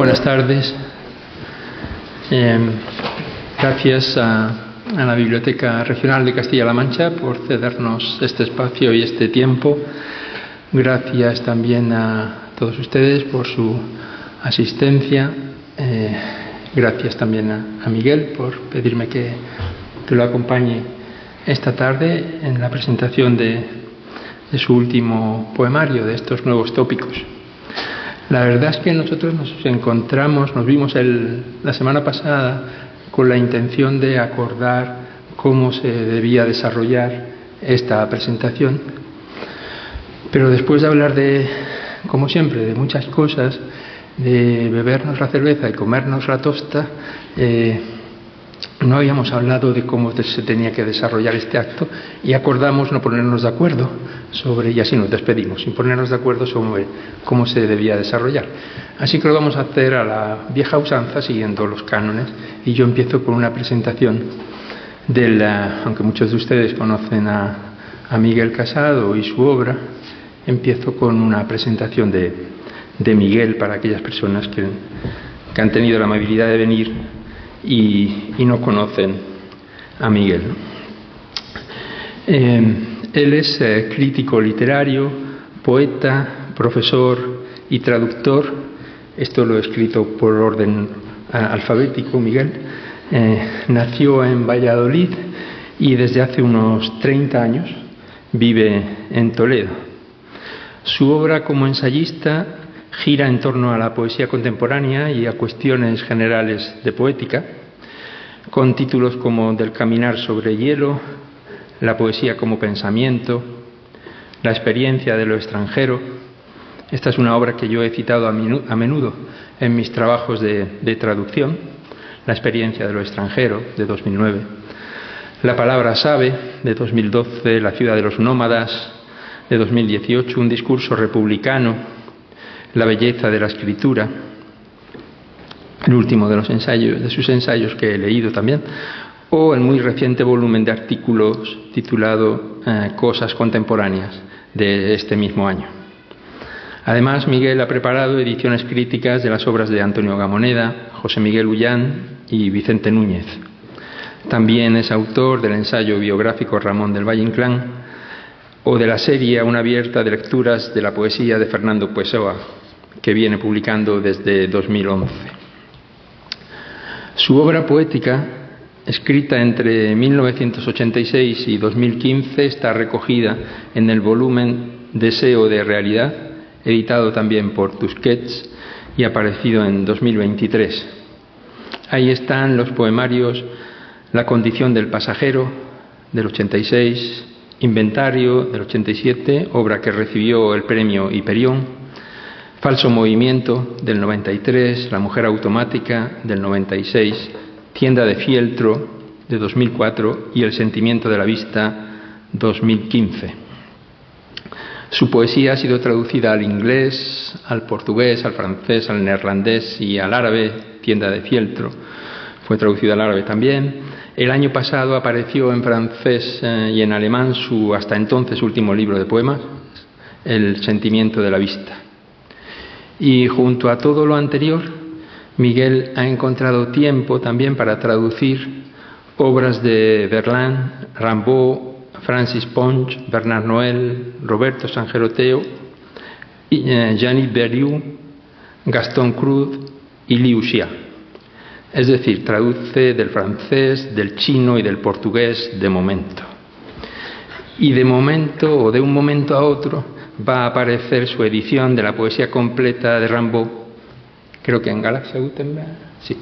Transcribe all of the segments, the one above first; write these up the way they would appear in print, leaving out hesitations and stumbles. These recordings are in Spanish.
Buenas tardes. Gracias a la Biblioteca Regional de Castilla-La Mancha por cedernos este espacio y este tiempo. Gracias también a todos ustedes por su asistencia. Gracias también a Miguel por pedirme que lo acompañe esta tarde en la presentación de su último poemario, de estos nuevos tópicos. La verdad es que nosotros nos vimos la semana pasada con la intención de acordar cómo se debía desarrollar esta presentación, pero después de hablar como siempre, de muchas cosas, de bebernos la cerveza y comernos la tosta, no habíamos hablado de cómo se tenía que desarrollar este acto y acordamos no ponernos de acuerdo y así nos despedimos, sin ponernos de acuerdo sobre cómo se debía desarrollar. Así que lo vamos a hacer a la vieja usanza, siguiendo los cánones, y yo empiezo con una presentación aunque muchos de ustedes conocen a Miguel Casado y su obra, empiezo con una presentación de Miguel para aquellas personas que han tenido la amabilidad de venir y no conocen a Miguel. Él es crítico literario, poeta, profesor y traductor. Esto lo he escrito por orden alfabético, Miguel. Nació en Valladolid y desde hace unos 30 años vive en Toledo. Su obra como ensayista gira en torno a la poesía contemporánea y a cuestiones generales de poética, con títulos como Del caminar sobre hielo, La poesía como pensamiento, La experiencia de lo extranjero. Esta es una obra que yo he citado a menudo en mis trabajos de traducción. La experiencia de lo extranjero, de 2009. La palabra sabe, de 2012. La ciudad de los nómadas, de 2018. Un discurso republicano. La belleza de la escritura, el último de sus ensayos que he leído también, o el muy reciente volumen de artículos titulado Cosas contemporáneas, de este mismo año. Además, Miguel ha preparado ediciones críticas de las obras de Antonio Gamoneda, José Miguel Ullán y Vicente Núñez. También es autor del ensayo biográfico Ramón del Valle Inclán o de la serie Una abierta de lecturas de la poesía de Fernando Pessoa, que viene publicando desde 2011. Su obra poética, escrita entre 1986 y 2015, está recogida en el volumen Deseo de Realidad, editado también por Tusquets y aparecido en 2023. Ahí están los poemarios La condición del pasajero, del 86, Inventario, del 87, obra que recibió el premio Hiperión, Falso movimiento, del 93, La mujer automática, del 96, Tienda de fieltro, de 2004 y El sentimiento de la vista, 2015. Su poesía ha sido traducida al inglés, al portugués, al francés, al neerlandés y al árabe. Tienda de fieltro fue traducida al árabe también. El año pasado apareció en francés y en alemán su hasta entonces último libro de poemas, El sentimiento de la vista. Y junto a todo lo anterior, Miguel ha encontrado tiempo también para traducir obras de Verlaine, Rimbaud, Francis Ponch, Bernard Noël, Roberto Sangeroteo, Jeanette Berriou, Gaston Cruz y Liu Xia. Es decir, traduce del francés, del chino y del portugués de momento. Y de momento, o de un momento a otro, va a aparecer su edición de la poesía completa de Rimbaud, creo que en Galaxia Gutenberg, sí.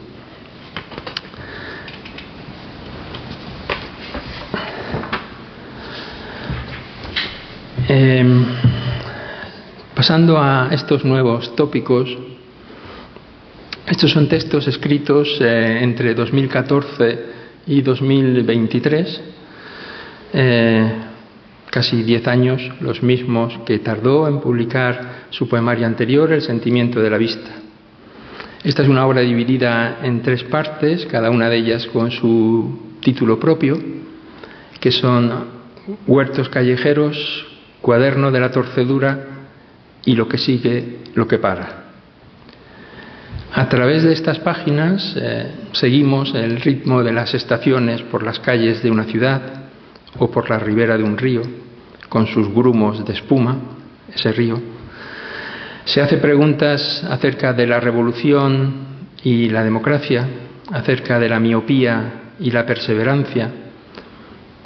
Pasando a estos nuevos tópicos, estos son textos escritos entre 2014 y 2023, casi 10 años, los mismos que tardó en publicar su poemario anterior, El sentimiento de la vista. Esta es una obra dividida en 3 partes, cada una de ellas con su título propio, que son Huertos callejeros, Cuaderno de la torcedura y Lo que sigue, lo que para. A través de estas páginas seguimos el ritmo de las estaciones por las calles de una ciudad o por la ribera de un río, con sus grumos de espuma, ese río. Se hace preguntas acerca de la revolución y la democracia, acerca de la miopía y la perseverancia.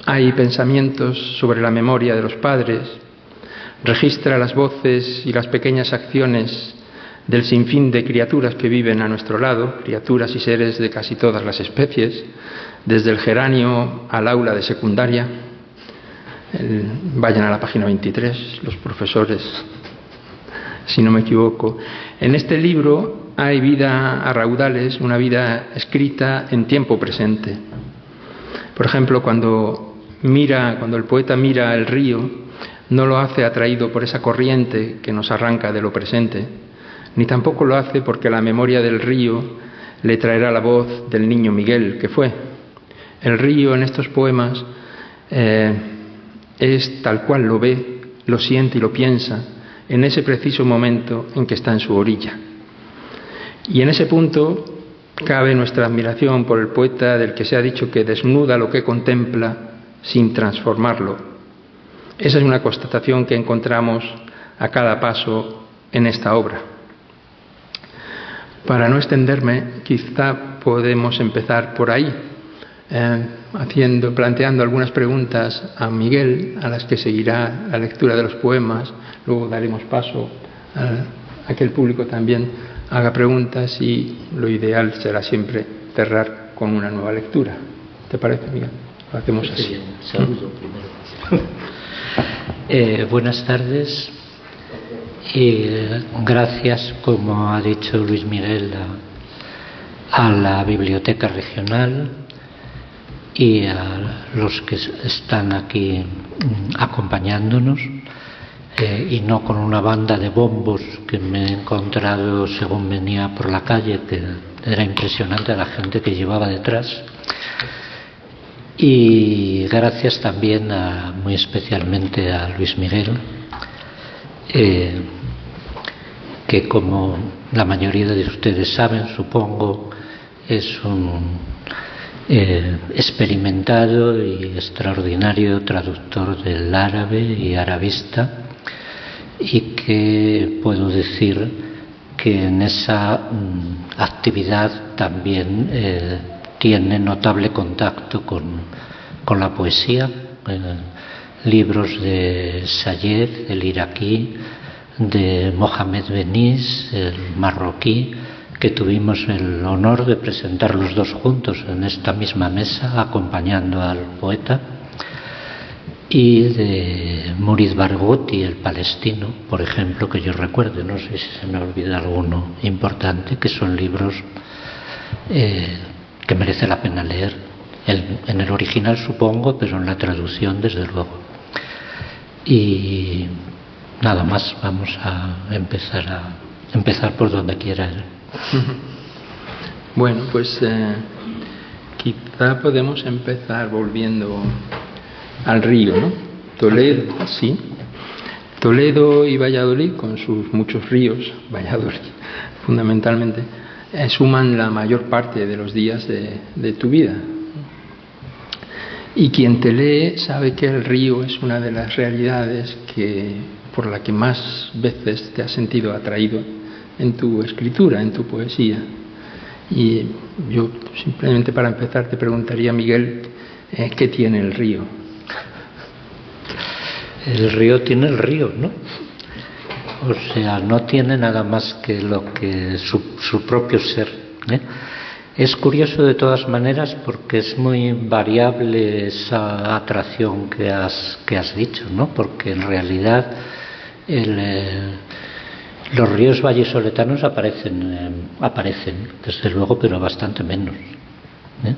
Hay pensamientos sobre la memoria de los padres. Registra las voces y las pequeñas acciones del sinfín de criaturas que viven a nuestro lado, criaturas y seres de casi todas las especies, desde el geranio al aula de secundaria. Vayan a la página 23, los profesores, si no me equivoco. En este libro hay vida a raudales, una vida escrita en tiempo presente. Por ejemplo, cuando el poeta mira el río, no lo hace atraído por esa corriente que nos arranca de lo presente, ni tampoco lo hace porque la memoria del río le traerá la voz del niño Miguel que fue. El río en estos poemas es tal cual lo ve, lo siente y lo piensa en ese preciso momento en que está en su orilla. Y en ese punto cabe nuestra admiración por el poeta del que se ha dicho que desnuda lo que contempla sin transformarlo. Esa es una constatación que encontramos a cada paso en esta obra. Para no extenderme, quizá podemos empezar por ahí, planteando algunas preguntas a Miguel, a las que seguirá la lectura de los poemas. Luego daremos paso a que el público también haga preguntas y lo ideal será siempre cerrar con una nueva lectura. ¿Te parece, Miguel? Lo hacemos así. Saludo primero. Buenas tardes y gracias, como ha dicho Luis Miguel, a la Biblioteca Regional y a los que están aquí acompañándonos, y no con una banda de bombos que me he encontrado según venía por la calle, que era impresionante la gente que llevaba detrás. Y gracias también muy especialmente a Luis Miguel, que como la mayoría de ustedes saben, supongo, es un experimentado y extraordinario traductor del árabe y arabista, y que puedo decir que en esa actividad también tiene notable contacto con la poesía, libros de Sayed, el iraquí, de Mohamed Benis, el marroquí, que tuvimos el honor de presentar los dos juntos en esta misma mesa, acompañando al poeta, y de Murid Barghouti, el palestino, por ejemplo, que yo recuerde, no sé si se me olvida alguno importante, que son libros que merece la pena leer, en el original supongo, pero en la traducción desde luego. Y nada más, vamos a empezar por donde quiera él. Bueno, pues quizá podemos empezar volviendo al río, ¿no? Toledo, sí. Toledo y Valladolid, con sus muchos ríos, Valladolid fundamentalmente, suman la mayor parte de los días de tu vida. Y quien te lee sabe que el río es una de las realidades por la que más veces te has sentido atraído en tu escritura, en tu poesía. Y yo simplemente para empezar te preguntaría, Miguel, ¿qué tiene el río? El río tiene el río, ¿no? O sea, no tiene nada más que lo que su propio ser, ¿eh? Es curioso de todas maneras porque es muy variable esa atracción que has dicho, ¿no? Porque en realidad los ríos vallisoletanos aparecen, desde luego, pero bastante menos, ¿eh?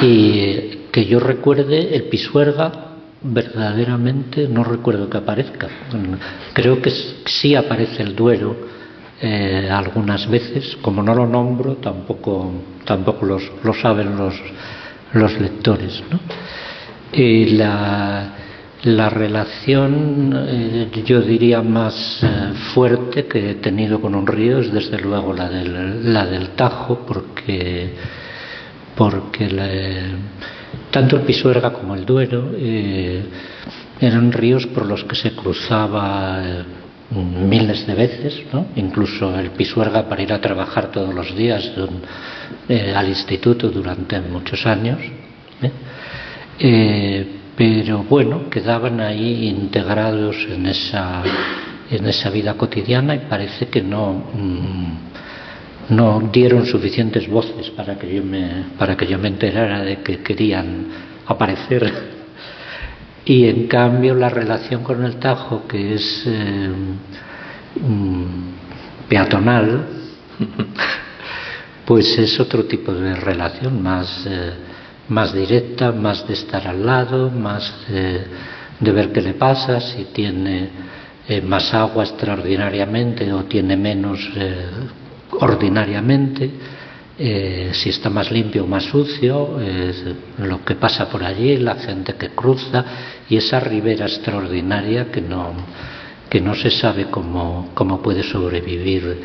Y que yo recuerde, el Pisuerga verdaderamente no recuerdo que aparezca. Creo que sí aparece el Duero algunas veces. Como no lo nombro, tampoco lo saben los lectores, ¿no? Y La relación, yo diría, más fuerte que he tenido con un río es desde luego la del Tajo, porque tanto el Pisuerga como el Duero eran ríos por los que se cruzaba miles de veces, ¿no? Incluso el Pisuerga para ir a trabajar todos los días al instituto durante muchos años, pero bueno, quedaban ahí integrados en esa vida cotidiana, y parece que no dieron suficientes voces para que yo me enterara de que querían aparecer. Y en cambio la relación con el Tajo, que es peatonal, pues es otro tipo de relación, más directa, más de estar al lado, más de ver qué le pasa, si tiene más agua extraordinariamente o tiene menos ordinariamente, si está más limpio o más sucio, lo que pasa por allí, la gente que cruza, y esa ribera extraordinaria que no se sabe cómo puede sobrevivir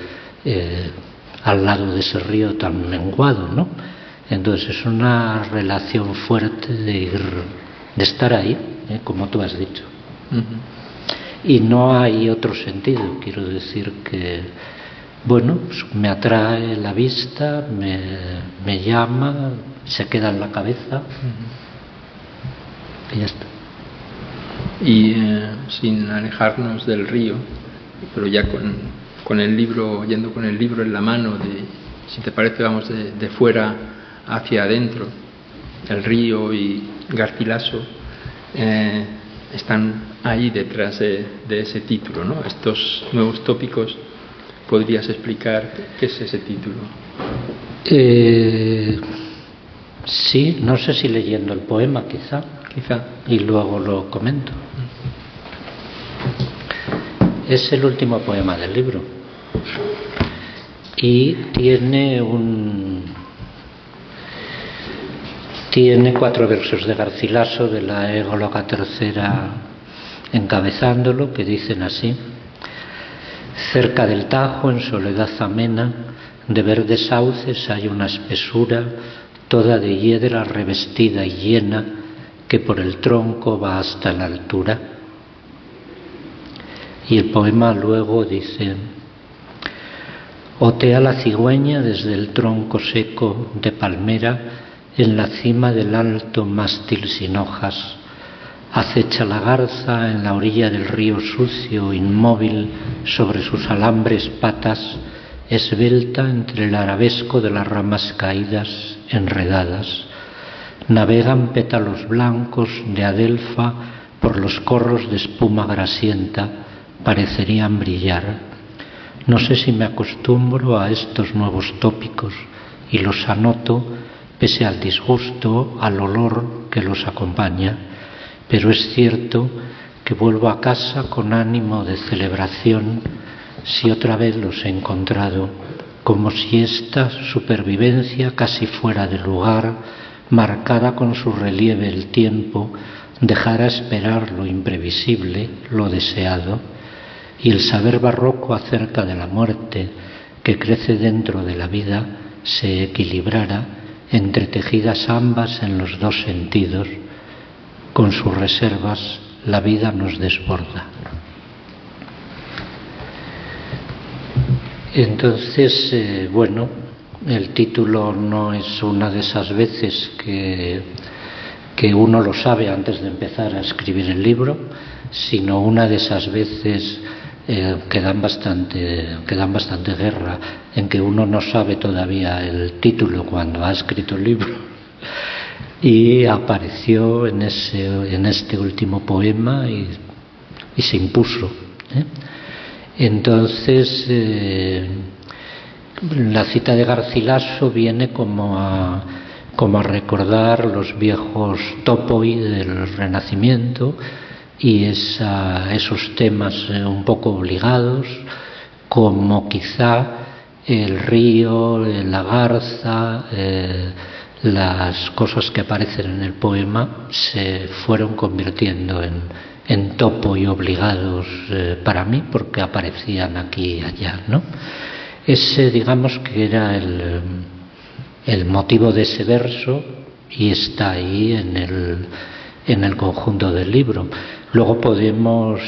al lado de ese río tan menguado, ¿no? Entonces es una relación fuerte de estar ahí, como tú has dicho. Y no hay otro sentido, quiero decir que, bueno, me atrae la vista, me llama, se queda en la cabeza, y ya está. Y sin alejarnos del río, pero ya con el libro, yendo con el libro en la mano, si te parece vamos de fuera hacia adentro. El río y Garcilaso están ahí detrás de ese título, ¿no? Estos nuevos tópicos. ¿Podrías explicar qué es ese título? Sí, no sé si leyendo el poema quizá, y luego lo comento. Es el último poema del libro y tiene 4 versos de Garcilaso, de la Égloga tercera, encabezándolo, que dicen así: cerca del Tajo, en soledad amena, de verdes sauces hay una espesura, toda de hiedra revestida y llena, que por el tronco va hasta la altura. Y el poema luego dice: otea la cigüeña desde el tronco seco de palmera, en la cima del alto mástil sin hojas. Acecha la garza en la orilla del río sucio, inmóvil sobre sus alambres patas, esbelta entre el arabesco de las ramas caídas, enredadas. Navegan pétalos blancos de adelfa por los corros de espuma grasienta, parecerían brillar. No sé si me acostumbro a estos nuevos tópicos y los anoto pese al disgusto, al olor que los acompaña, pero es cierto que vuelvo a casa con ánimo de celebración si otra vez los he encontrado, como si esta supervivencia casi fuera de lugar, marcada con su relieve el tiempo, dejara esperar lo imprevisible, lo deseado, y el saber barroco acerca de la muerte que crece dentro de la vida se equilibrara, entretejidas ambas en los dos sentidos. Con sus reservas la vida nos desborda. Entonces, bueno, el título no es una de esas veces que uno lo sabe antes de empezar a escribir el libro, sino una de esas veces que dan bastante guerra, en que uno no sabe todavía el título cuando ha escrito el libro, y apareció en este último poema y se impuso, Entonces la cita de Garcilaso viene como a recordar los viejos topoi del Renacimiento y esos temas un poco obligados, como quizá el río, la garza, las cosas que aparecen en el poema se fueron convirtiendo en topo y obligados para mí, porque aparecían aquí y allá, ¿no? Ese, digamos, que era el motivo de ese verso, y está ahí en el conjunto del libro. Luego podemos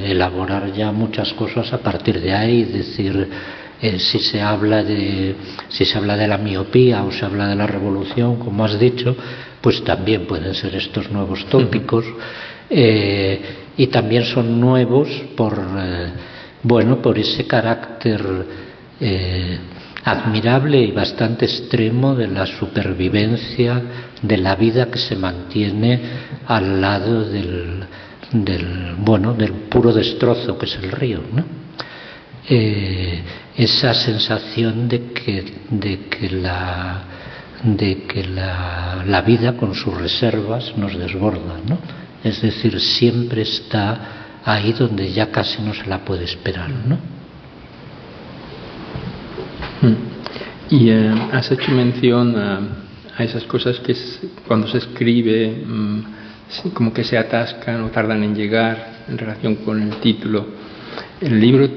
elaborar ya muchas cosas a partir de ahí, es decir, si se habla de la miopía o se habla de la revolución, como has dicho, pues también pueden ser estos nuevos tópicos. Y también son nuevos por ese carácter admirable y bastante extremo de la supervivencia de la vida que se mantiene al lado del puro destrozo que es el río, ¿no? Esa sensación de que la vida con sus reservas nos desborda, ¿no? Es decir, siempre está ahí donde ya casi no se la puede esperar, ¿no? Y has hecho mención a esas cosas que cuando se escribe como que se atascan o tardan en llegar en relación con el título. El libro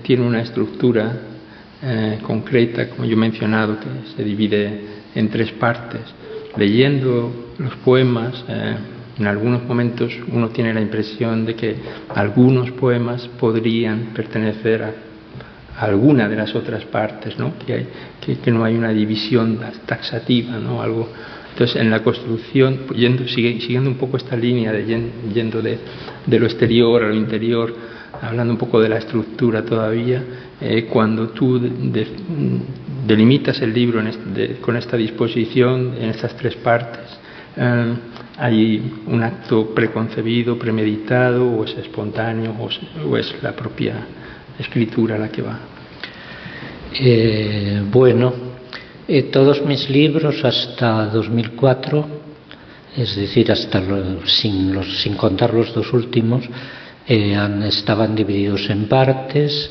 tiene una estructura concreta, como yo he mencionado, que se divide en 3 partes. Leyendo los poemas, en algunos momentos uno tiene la impresión de que algunos poemas podrían pertenecer a alguna de las otras partes, ¿no? Que no hay una división taxativa, ¿no? Algo. Entonces, en la construcción, siguiendo un poco esta línea yendo de lo exterior a lo interior, hablando un poco de la estructura todavía, cuando tú delimitas el libro con esta disposición en estas 3 partes, ¿hay un acto preconcebido, premeditado, o es espontáneo, o es la propia escritura la que va? Todos mis libros hasta 2004, es decir, sin contar los 2 últimos, estaban divididos en partes,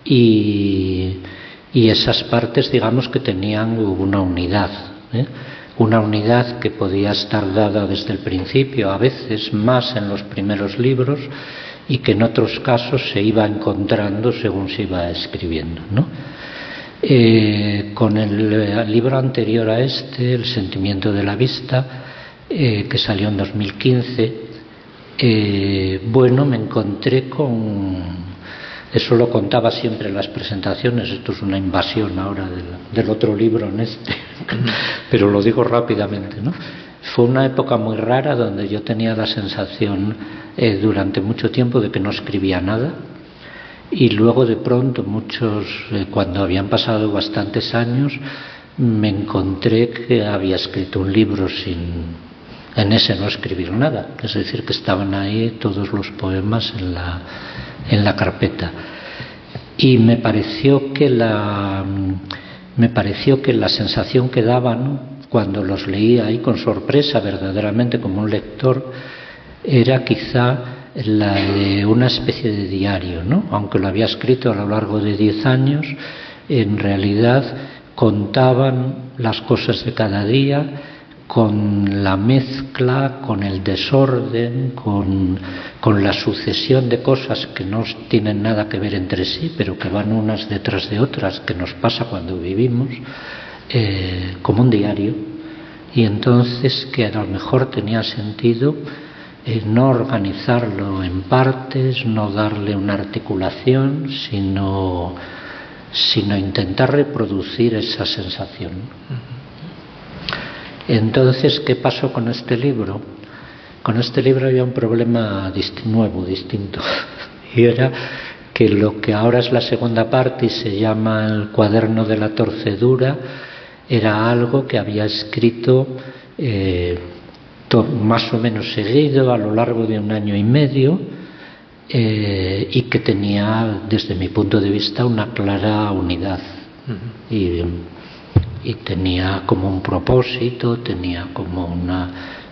y esas partes, digamos, que tenían una unidad, una unidad que podía estar dada desde el principio, a veces más en los primeros libros, y que en otros casos se iba encontrando según se iba escribiendo, ¿no? Con el libro anterior a este, El sentimiento de la vista, que salió en 2015, me encontré con... Eso lo contaba siempre en las presentaciones, esto es una invasión ahora del otro libro en este, pero lo digo rápidamente, ¿no? Fue una época muy rara donde yo tenía la sensación durante mucho tiempo de que no escribía nada, y luego de pronto cuando habían pasado bastantes años, me encontré que había escrito un libro en ese no escribir nada, es decir, que estaban ahí todos los poemas en la carpeta, y me pareció que la sensación que daban cuando los leía ahí con sorpresa, verdaderamente como un lector, era quizá la de una especie de diario, ¿no? Aunque lo había escrito a lo largo de 10 años, en realidad contaban las cosas de cada día, con la mezcla, con el desorden, con la sucesión de cosas que no tienen nada que ver entre sí, pero que van unas detrás de otras, que nos pasa cuando vivimos, como un diario. Y entonces que a lo mejor tenía sentido no organizarlo en partes, no darle una articulación, sino intentar reproducir esa sensación. Entonces, ¿qué pasó con este libro? Con este libro había un problema nuevo, distinto, y era que lo que ahora es la segunda parte y se llama El cuaderno de la torcedura, era algo que había escrito más o menos seguido a lo largo de 1 año y medio, y que tenía, desde mi punto de vista, una clara unidad. Y tenía como un propósito, tenía como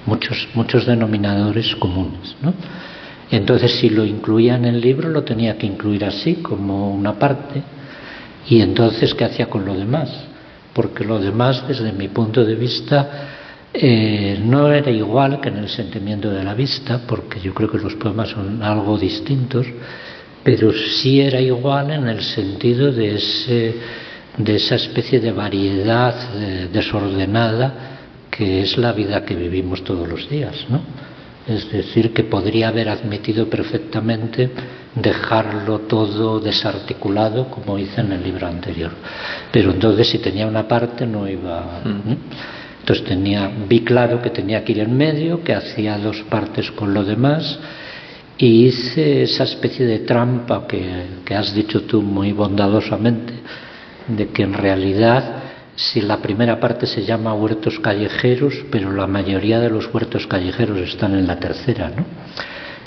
muchos denominadores comunes, ¿no? Entonces, si lo incluía en el libro, lo tenía que incluir así, como una parte. Y entonces, ¿qué hacía con lo demás? porque lo demás, desde mi punto de vista, no era igual que en el sentimiento de la vista, porque yo creo que los poemas son algo distintos, pero sí era igual en el sentido de esa especie de variedad desordenada que es la vida que vivimos todos los días, ¿no? Es decir, que podría haber admitido perfectamente dejarlo todo desarticulado, como hice en el libro anterior. Pero entonces, si tenía una parte, no iba... Entonces vi claro que tenía que ir en medio, que hacía dos partes con lo demás, y hice esa especie de trampa que has dicho tú muy bondadosamente, de que en realidad, si la primera parte se llama huertos callejeros, pero la mayoría de los huertos callejeros están en la tercera, ¿no?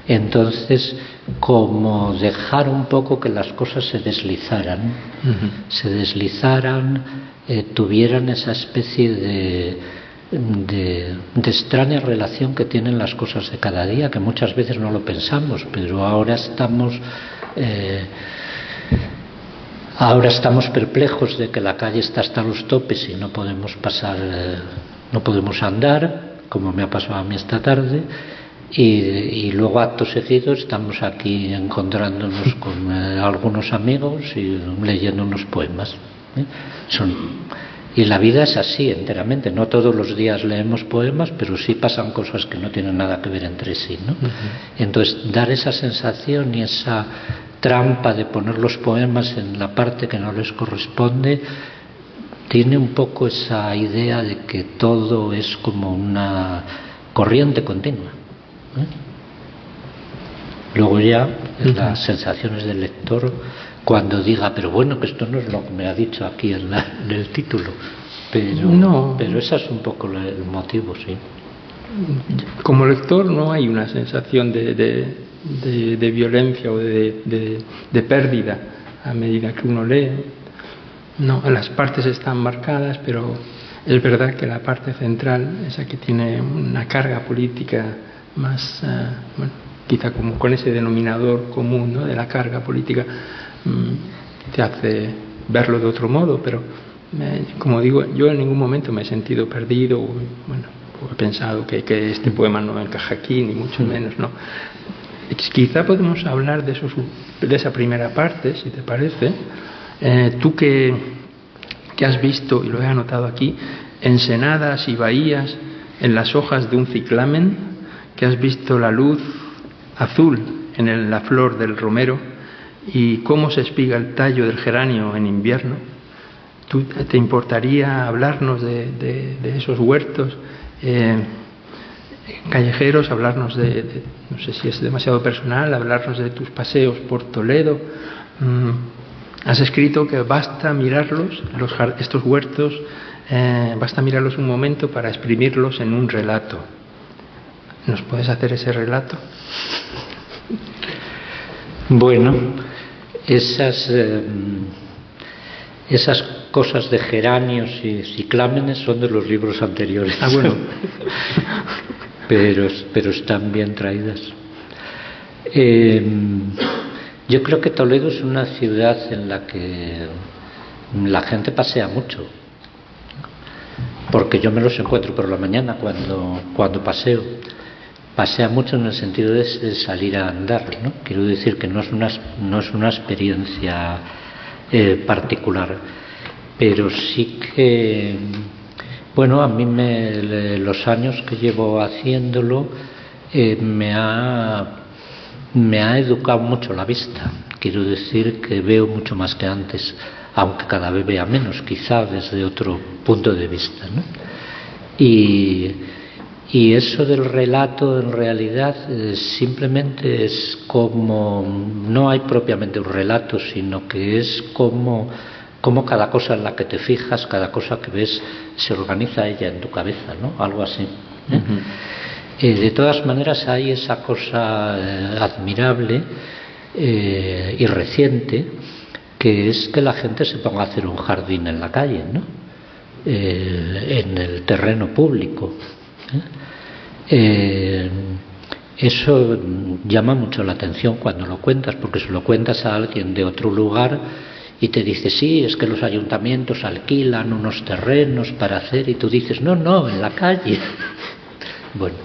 Entonces, como dejar un poco que las cosas se deslizaran, tuvieran esa especie de extraña relación que tienen las cosas de cada día, que muchas veces no lo pensamos, pero ahora estamos perplejos de que la calle está hasta los topes y no podemos pasar, no podemos andar, como me ha pasado a mí esta tarde, y luego acto seguido estamos aquí encontrándonos con algunos amigos y leyendo unos poemas. Y la vida es así enteramente, no todos los días leemos poemas, pero sí pasan cosas que no tienen nada que ver entre sí, ¿no? Entonces, dar esa sensación y esa trampa de poner los poemas en la parte que no les corresponde tiene un poco esa idea de que todo es como una corriente continua, ¿eh? Luego ya las sensaciones del lector cuando diga, pero bueno, que esto no es lo que me ha dicho aquí en el título, pero ese es un poco el motivo, sí. Como lector no hay una sensación de violencia o de pérdida a medida que uno lee. No, las partes están marcadas, pero es verdad que la parte central, esa que tiene una carga política más, quizá como con ese denominador común, ¿no?, de la carga política, te hace verlo de otro modo, pero como digo, yo en ningún momento me he sentido perdido, o he pensado que este poema no encaja aquí, ni mucho menos, no. Quizá podemos hablar de esa primera parte, si te parece. Tú que has visto, y lo he anotado aquí, ensenadas y bahías en las hojas de un ciclamen, que has visto la luz azul en la flor del romero y cómo se espiga el tallo del geranio en invierno. ¿Te importaría hablarnos de esos huertos callejeros, hablarnos no sé si es demasiado personal, hablarnos de tus paseos por Toledo? Has escrito que basta mirarlos, estos huertos, basta mirarlos un momento para exprimirlos en un relato. ¿Nos puedes hacer ese relato? Bueno, esas cosas de geranios y ciclámenes son de los libros anteriores. Ah, bueno. pero están bien traídas. Yo creo que Toledo es una ciudad en la que la gente pasea mucho, porque yo me los encuentro por la mañana cuando paseo. Pasea mucho en el sentido de salir a andar, ¿no? Quiero decir que no es una experiencia particular, pero sí que, bueno, a mí los años que llevo haciéndolo me ha educado mucho la vista. Quiero decir que veo mucho más que antes, aunque cada vez vea menos, quizá desde otro punto de vista, ¿no? Y eso del relato, en realidad, simplemente es como, no hay propiamente un relato, sino que es como cada cosa en la que te fijas, cada cosa que ves, se organiza ella en tu cabeza, ¿no? Algo así, ¿eh? De todas maneras, hay esa cosa admirable y reciente, que es que la gente se ponga a hacer un jardín en la calle, ¿no? En el terreno público, ¿eh? Eso llama mucho la atención cuando lo cuentas, porque si lo cuentas a alguien de otro lugar y te dice, sí, es que los ayuntamientos alquilan unos terrenos para hacer, y tú dices, no, no, en la calle. Bueno,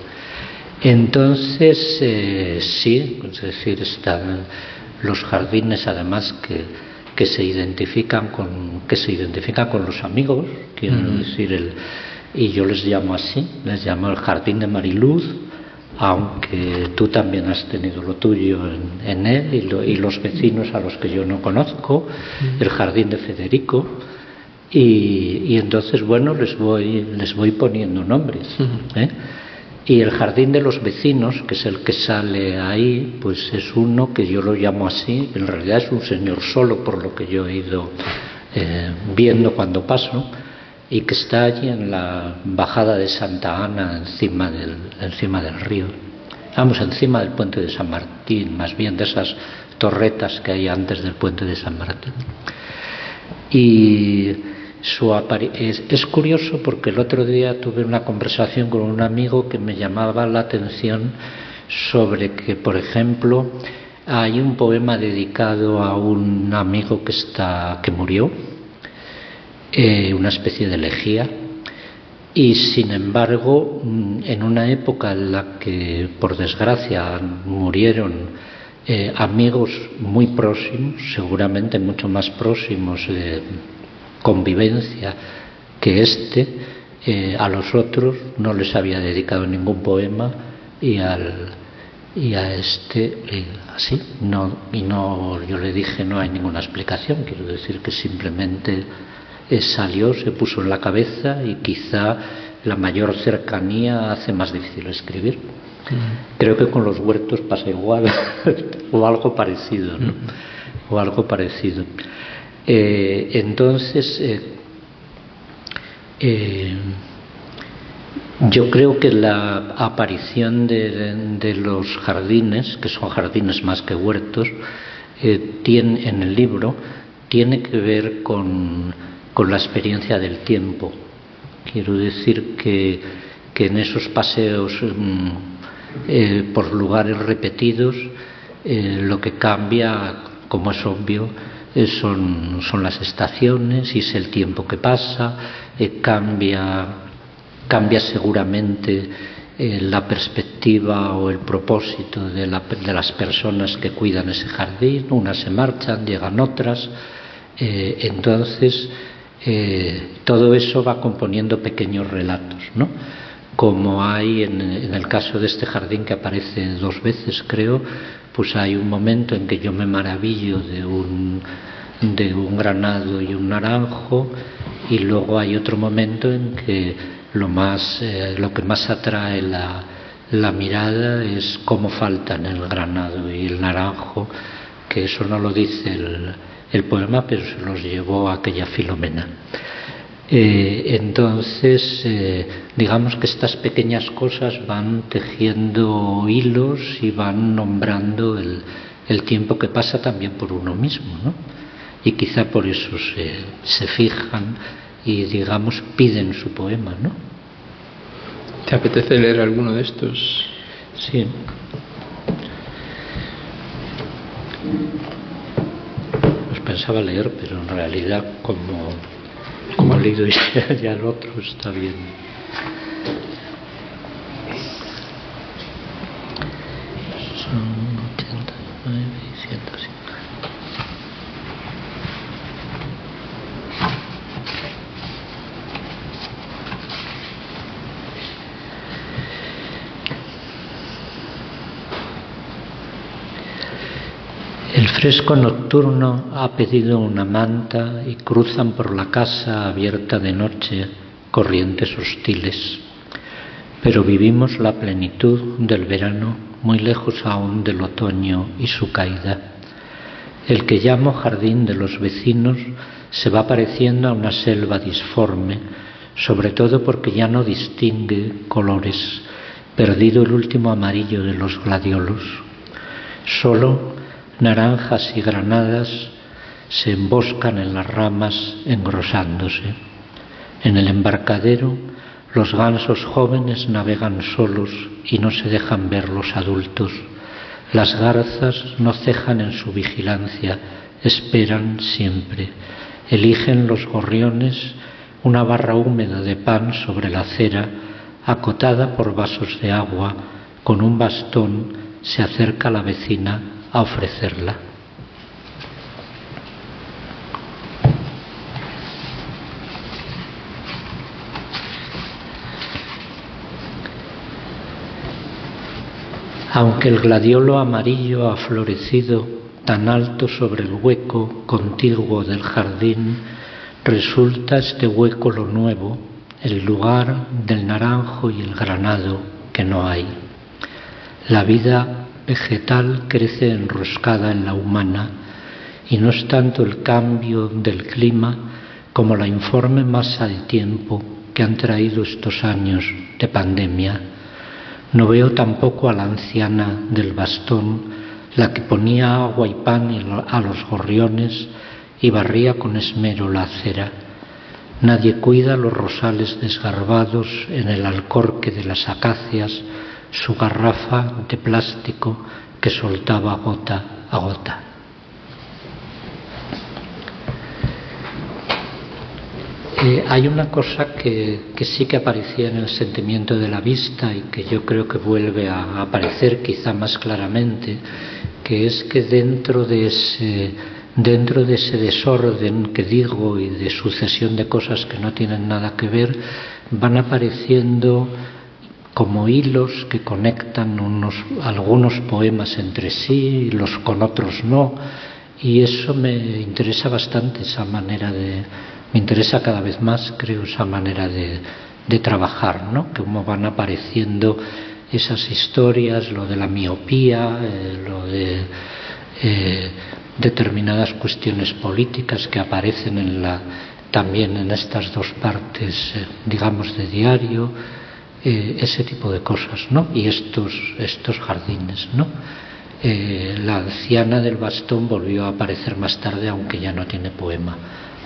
entonces sí, es decir, están los jardines además que se identifican con los amigos, quiero decir, y yo les llamo así, les llamo el Jardín de Mariluz, aunque tú también has tenido lo tuyo en él, y los vecinos a los que yo no conozco, el Jardín de Federico, y entonces, bueno, les voy poniendo nombres, Y el Jardín de los Vecinos, que es el que sale ahí, pues es uno que yo lo llamo así, en realidad es un señor solo, por lo que yo he ido viendo cuando paso, y que está allí en la bajada de Santa Ana, encima del río. Vamos, encima del puente de San Martín, más bien de esas torretas que hay antes del puente de San Martín. Y es curioso porque el otro día tuve una conversación con un amigo que me llamaba la atención sobre que, por ejemplo, hay un poema dedicado a un amigo que murió, una especie de elegía, y sin embargo, en una época en la que, por desgracia, murieron amigos muy próximos, seguramente mucho más próximos de convivencia que a los otros no les había dedicado ningún poema, y a así, yo le dije, no hay ninguna explicación, quiero decir que simplemente salió, se puso en la cabeza, y quizá la mayor cercanía hace más difícil escribir. Creo que con los huertos pasa igual o algo parecido, ¿no? O algo parecido. Entonces yo creo que la aparición de los jardines, que son jardines más que huertos, en el libro tiene que ver con la experiencia del tiempo. Quiero decir que en esos paseos por lugares repetidos, lo que cambia, como es obvio, son las estaciones, y es el tiempo que pasa, cambia seguramente la perspectiva o el propósito de las personas que cuidan ese jardín. Unas se marchan, llegan otras, entonces todo eso va componiendo pequeños relatos, ¿no? Como hay en el caso de este jardín, que aparece 2 veces, creo, pues hay un momento en que yo me maravillo de un granado y un naranjo, y luego hay otro momento en que lo que más atrae la mirada es cómo faltan el granado y el naranjo, que eso no lo dice el poema, pero se los llevó a aquella Filomena. Entonces, digamos que estas pequeñas cosas van tejiendo hilos y van nombrando el tiempo que pasa también por uno mismo, ¿no? Y quizá por eso se fijan y, digamos, piden su poema, ¿no? ¿Te apetece leer alguno de estos? Sí. Pues pensaba leer, pero en realidad como he leído ya el otro, está bien. Son 89 y 105. El fresco nocturno ha pedido una manta, y cruzan por la casa abierta de noche corrientes hostiles. Pero vivimos la plenitud del verano, muy lejos aún del otoño y su caída. El que llamo jardín de los vecinos se va pareciendo a una selva disforme, sobre todo porque ya no distingue colores, perdido el último amarillo de los gladiolos. Solo naranjas y granadas se emboscan en las ramas, engrosándose. En el embarcadero los gansos jóvenes navegan solos y no se dejan ver los adultos. Las garzas no cejan en su vigilancia, esperan siempre. Eligen los gorriones una barra húmeda de pan sobre la acera, acotada por vasos de agua. Con un bastón se acerca a la vecina a ofrecerla. Aunque el gladiolo amarillo ha florecido tan alto sobre el hueco contiguo del jardín, resulta este hueco lo nuevo, el lugar del naranjo y el granado que no hay. La vida vegetal crece enroscada en la humana, y no es tanto el cambio del clima como la informe masa de tiempo que han traído estos años de pandemia. No veo tampoco a la anciana del bastón, la que ponía agua y pan a los gorriones y barría con esmero la acera. Nadie cuida los rosales desgarbados en el alcorque de las acacias, su garrafa de plástico que soltaba gota a gota. Hay una cosa que sí que aparecía en el sentimiento de la vista y que yo creo que vuelve a aparecer quizá más claramente, que es que dentro de ese desorden que digo y de sucesión de cosas que no tienen nada que ver, van apareciendo como hilos que conectan algunos poemas entre sí y los con otros no, y eso me interesa bastante, me interesa cada vez más, creo, esa manera de trabajar, ¿no? Cómo van apareciendo esas historias, lo de la miopía, lo de determinadas cuestiones políticas que aparecen también en estas dos partes, digamos, de diario, ese tipo de cosas, ¿no? Y estos jardines, ¿no? La anciana del bastón volvió a aparecer más tarde, aunque ya no tiene poema,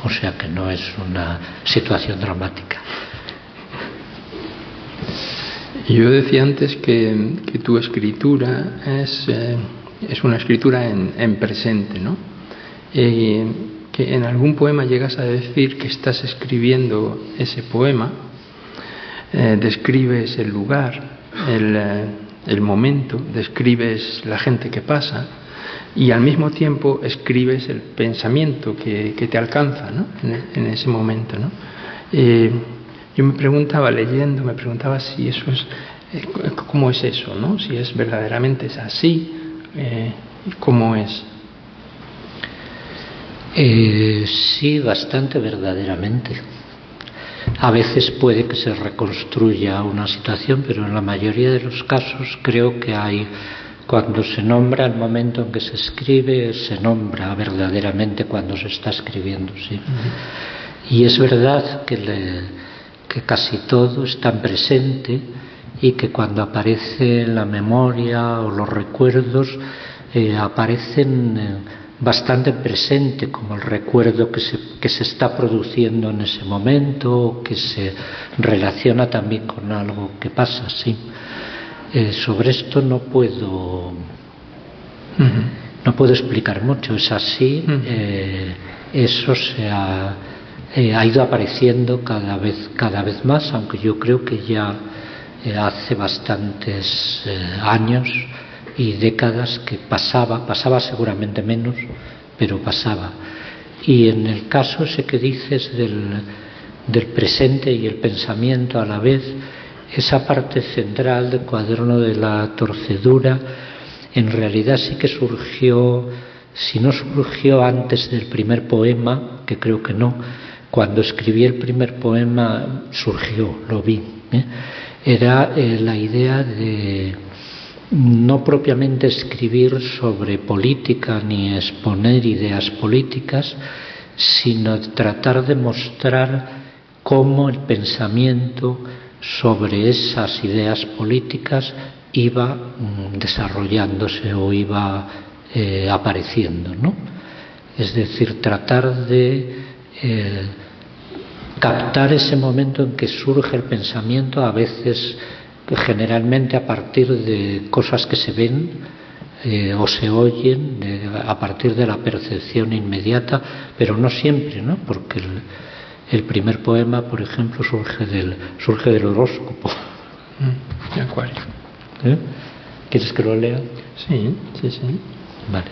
o sea que no es una situación dramática. Yo decía antes que tu escritura es una escritura en presente, ¿no? Que en algún poema llegas a decir que estás escribiendo ese poema, describes el lugar, el momento, describes la gente que pasa y al mismo tiempo escribes el pensamiento que te alcanza, ¿no? en ese momento, ¿no? Yo me preguntaba si eso es, cómo es eso, ¿no? Si es verdaderamente es así, ¿cómo es? Sí, bastante verdaderamente. A veces puede que se reconstruya una situación, pero en la mayoría de los casos creo que cuando se nombra el momento en que se escribe, se nombra verdaderamente cuando se está escribiendo, sí. Uh-huh. Y es verdad que casi todo está en presente y que cuando aparece la memoria o los recuerdos aparecen bastante presente, como el recuerdo que se está produciendo en ese momento, que se relaciona también con algo que pasa, sí. Sobre esto no puedo explicar mucho, es así. Eso ha ido apareciendo cada vez más, aunque yo creo que ya hace bastantes años y décadas que pasaba seguramente menos, pero pasaba. Y en el caso ese que dices del presente y el pensamiento a la vez, esa parte central del cuaderno de la torcedura, en realidad sí que surgió, si no surgió antes del primer poema, que creo que no, cuando escribí el primer poema surgió, lo vi. Era la idea de no propiamente escribir sobre política ni exponer ideas políticas, sino tratar de mostrar cómo el pensamiento sobre esas ideas políticas iba desarrollándose o iba apareciendo, ¿no? Es decir, tratar de captar ese momento en que surge el pensamiento, a veces generalmente a partir de cosas que se ven, o se oyen a partir de la percepción inmediata, pero no siempre, ¿no? Porque el primer poema, por ejemplo, surge del horóscopo. De Acuario. ¿Quieres que lo lea? Sí. Vale.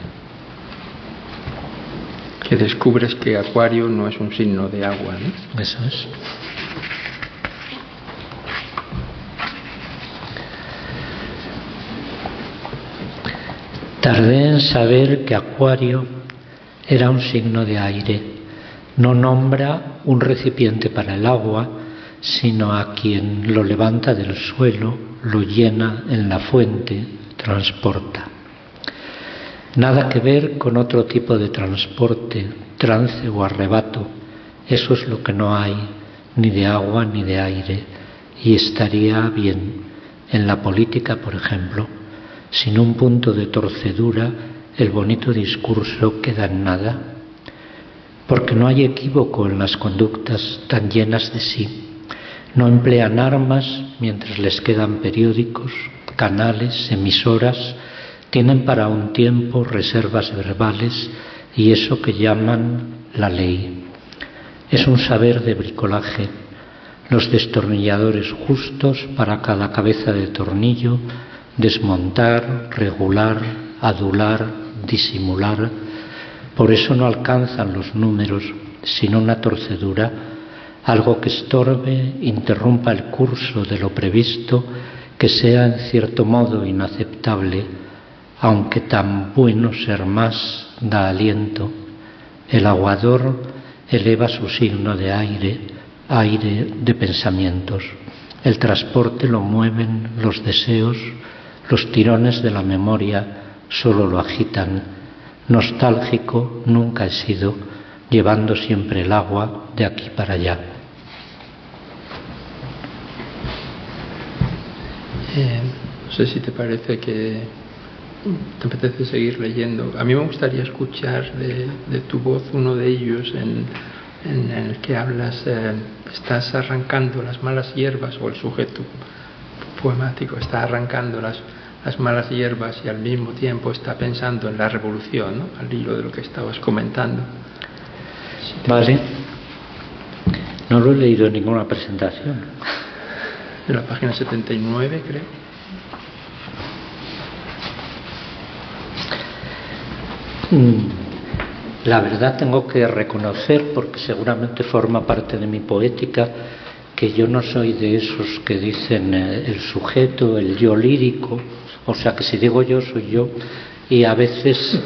Que descubres que Acuario no es un signo de agua, ¿no? Eso es. Tardé en saber que Acuario era un signo de aire. No nombra un recipiente para el agua, sino a quien lo levanta del suelo, lo llena en la fuente, transporta. Nada que ver con otro tipo de transporte, trance o arrebato. Eso es lo que no hay, ni de agua ni de aire. Y estaría bien en la política, por ejemplo. Sin un punto de torcedura, el bonito discurso queda en nada, porque no hay equívoco en las conductas tan llenas de sí. No emplean armas mientras les quedan periódicos, canales, emisoras, tienen para un tiempo reservas verbales y eso que llaman la ley. Es un saber de bricolaje, los destornilladores justos para cada cabeza de tornillo, desmontar, regular, adular, disimular. Por eso no alcanzan los números, sino una torcedura, algo que estorbe, interrumpa el curso de lo previsto, que sea en cierto modo inaceptable, aunque tan bueno ser más da aliento. El aguador eleva su signo de aire, aire de pensamientos. El transporte lo mueven los deseos, los tirones de la memoria solo lo agitan. Nostálgico nunca he sido, llevando siempre el agua de aquí para allá. No sé si te parece que te apetece seguir leyendo. A mí me gustaría escuchar de tu voz uno de ellos en el que hablas, estás arrancando las malas hierbas, o el sujeto poemático está arrancando las malas hierbas y al mismo tiempo está pensando en la revolución, ¿no? Al hilo de lo que estabas comentando. Vale. No lo he leído en ninguna presentación. En la página 79, creo. La verdad tengo que reconocer, porque seguramente forma parte de mi poética, que yo no soy de esos que dicen el sujeto, el yo lírico, o sea que si digo yo soy yo, y a veces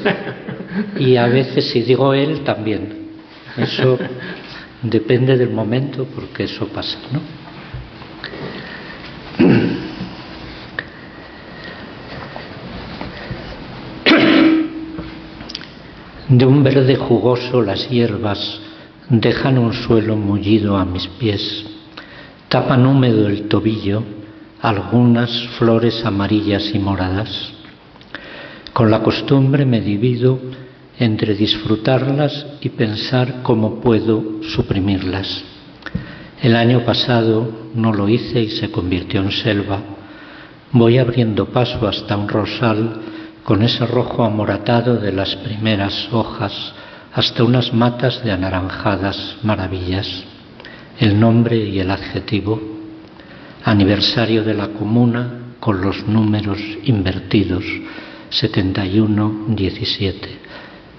si digo él también. Eso depende del momento, porque eso pasa, ¿no? De un verde jugoso las hierbas dejan un suelo mullido a mis pies, tapan húmedo el tobillo algunas flores amarillas y moradas. Con la costumbre me divido entre disfrutarlas y pensar cómo puedo suprimirlas. El año pasado no lo hice y se convirtió en selva. Voy abriendo paso hasta un rosal con ese rojo amoratado de las primeras hojas, hasta unas matas de anaranjadas maravillas. El nombre y el adjetivo: aniversario de la comuna con los números invertidos, 71-17.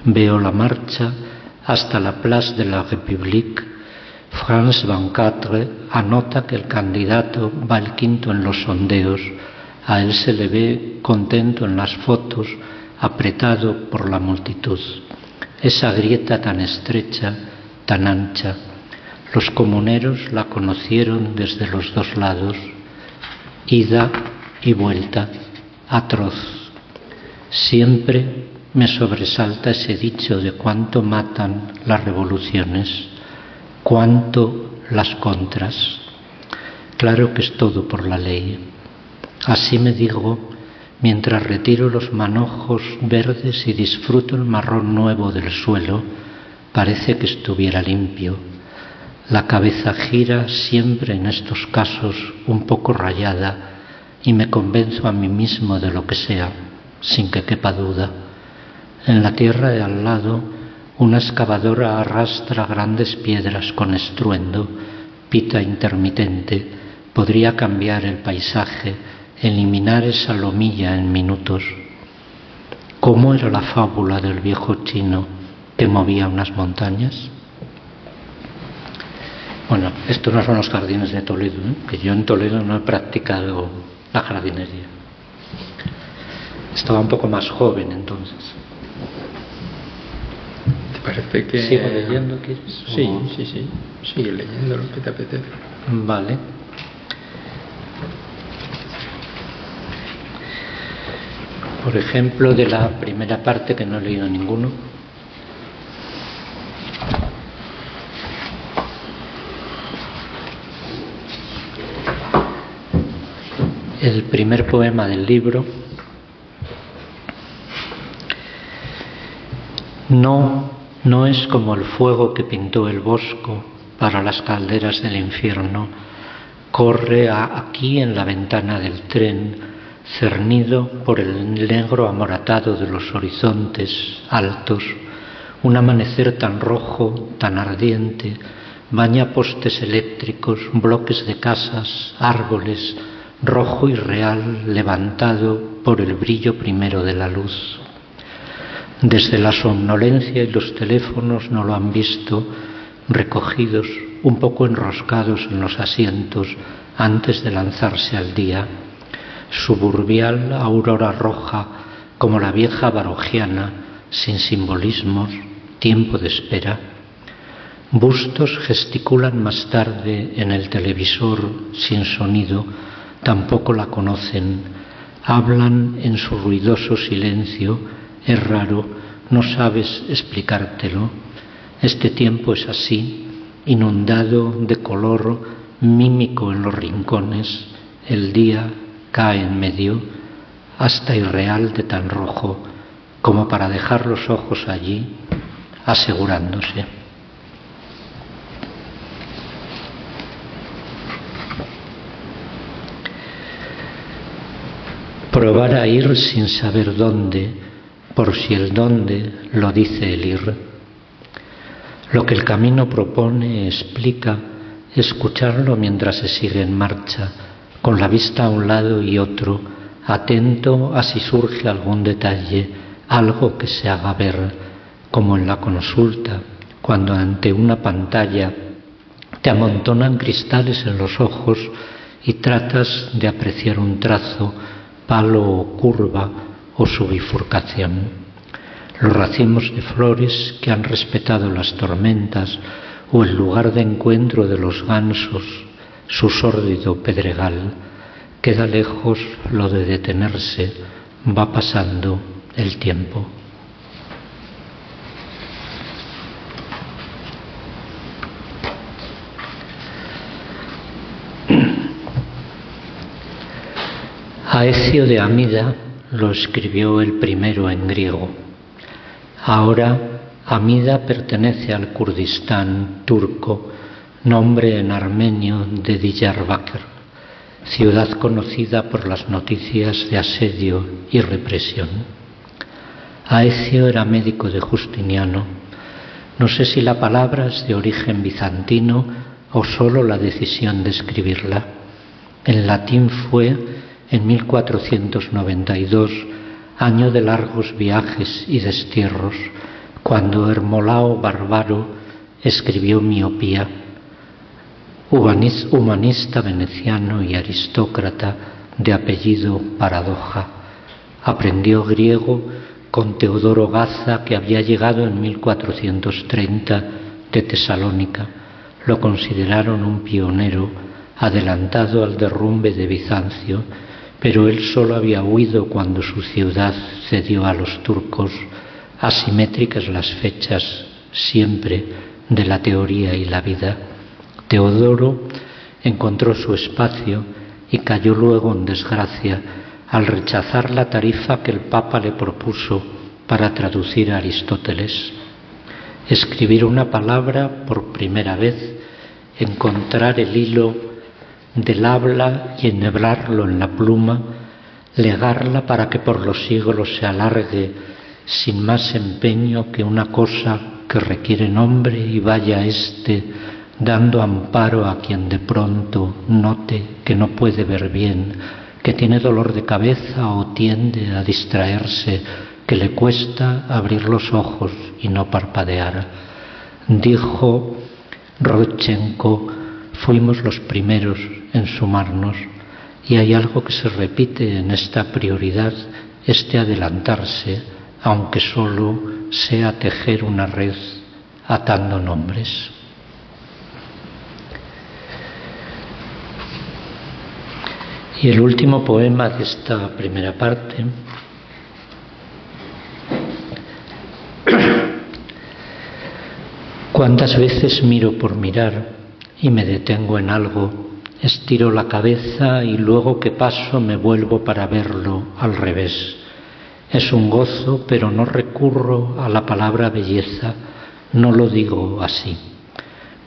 Veo la marcha hasta la Place de la République. France 24 anota que el candidato va el quinto en los sondeos. A él se le ve contento en las fotos, apretado por la multitud. Esa grieta tan estrecha, tan ancha. Los comuneros la conocieron desde los dos lados. Ida y vuelta, atroz. Siempre me sobresalta ese dicho de cuánto matan las revoluciones, cuánto las contras. Claro que es todo por la ley. Así me digo mientras retiro los manojos verdes y disfruto el marrón nuevo del suelo. Parece que estuviera limpio. La cabeza gira siempre en estos casos un poco rayada y me convenzo a mí mismo de lo que sea. sin que quepa duda. En la tierra de al lado, una excavadora arrastra grandes piedras con estruendo, pita intermitente, podría cambiar el paisaje, eliminar esa lomilla en minutos. ¿Cómo era la fábula del viejo chino que movía unas montañas? Bueno, estos no son los jardines de Toledo, que yo en Toledo no he practicado la jardinería. Estaba un poco más joven entonces. ¿Te parece que...? ¿Sigo leyendo, quieres? Sí, sí. Sigue leyendo lo que te apetece. Vale. Por ejemplo, de la primera parte, que no he leído ninguno. El primer poema del libro. No es como el fuego que pintó el Bosco para las calderas del infierno. Corre aquí en la ventana del tren, cernido por el negro amoratado de los horizontes altos. Un amanecer tan rojo, tan ardiente, baña postes eléctricos, bloques de casas, árboles, rojo y real, levantado por el brillo primero de la luz. Desde la somnolencia y los teléfonos no lo han visto, recogidos, un poco enroscados en los asientos antes de lanzarse al día. Suburbial aurora roja, como la vieja barogiana, sin simbolismos, tiempo de espera. Bustos gesticulan más tarde en el televisor sin sonido, tampoco la conocen. Hablan en su ruidoso silencio. Es raro, no sabes explicártelo. Este tiempo es así, inundado de color mímico en los rincones. El día cae en medio, hasta irreal de tan rojo, como para dejar los ojos allí, asegurándose. Probar a ir sin saber dónde, por si el dónde lo dice el ir. Lo que el camino propone, explica, escucharlo mientras se sigue en marcha, con la vista a un lado y otro, atento a si surge algún detalle, algo que se haga ver, como en la consulta, cuando ante una pantalla te amontonan cristales en los ojos y tratas de apreciar un trazo, palo o curva o su bifurcación. Los racimos de flores que han respetado las tormentas o el lugar de encuentro de los gansos, su sórdido pedregal. Queda lejos lo de detenerse, va pasando el tiempo. Aecio de Amida lo escribió el primero en griego. Ahora Amida pertenece al Kurdistán turco, nombre en armenio de Diyarbakır, ciudad conocida por las noticias de asedio y represión. Aecio era médico de Justiniano. No sé si la palabra es de origen bizantino o solo la decisión de escribirla. En latín fue en 1492, año de largos viajes y destierros, cuando Hermolao Bárbaro escribió Miopía. Humanista veneciano y aristócrata de apellido Paradoja. Aprendió griego con Teodoro Gaza, que había llegado en 1430 de Tesalónica. Lo consideraron un pionero, adelantado al derrumbe de Bizancio, pero él solo había huido cuando su ciudad cedió a los turcos. Asimétricas las fechas, siempre, de la teoría y la vida. Teodoro encontró su espacio y cayó luego en desgracia al rechazar la tarifa que el Papa le propuso para traducir a Aristóteles. Escribir una palabra por primera vez, encontrar el hilo del habla y enheblarlo en la pluma, legarla para que por los siglos se alargue sin más empeño que una cosa que requiere nombre y vaya éste dando amparo a quien de pronto note que no puede ver bien, que tiene dolor de cabeza o tiende a distraerse, que le cuesta abrir los ojos y no parpadear. Dijo Rodchenko, fuimos los primeros en sumarnos, y hay algo que se repite en esta prioridad, este adelantarse, aunque solo sea tejer una red atando nombres. Y el último poema de esta primera parte cuántas veces miro por mirar y me detengo en algo, estiro la cabeza y luego que paso me vuelvo para verlo al revés. Es un gozo, pero no recurro a la palabra belleza, no lo digo así.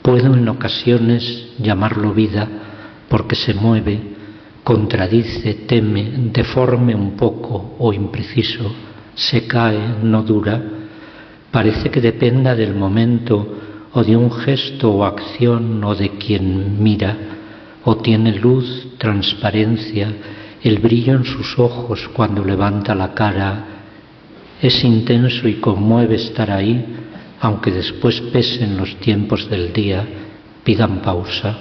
Puedo en ocasiones llamarlo vida porque se mueve, contradice, teme, deforme un poco o impreciso, se cae, no dura, parece que dependa del momento o de un gesto o acción o de quien mira, o tiene luz, transparencia, el brillo en sus ojos cuando levanta la cara, es intenso y conmueve estar ahí, aunque después pesen los tiempos del día, pidan pausa,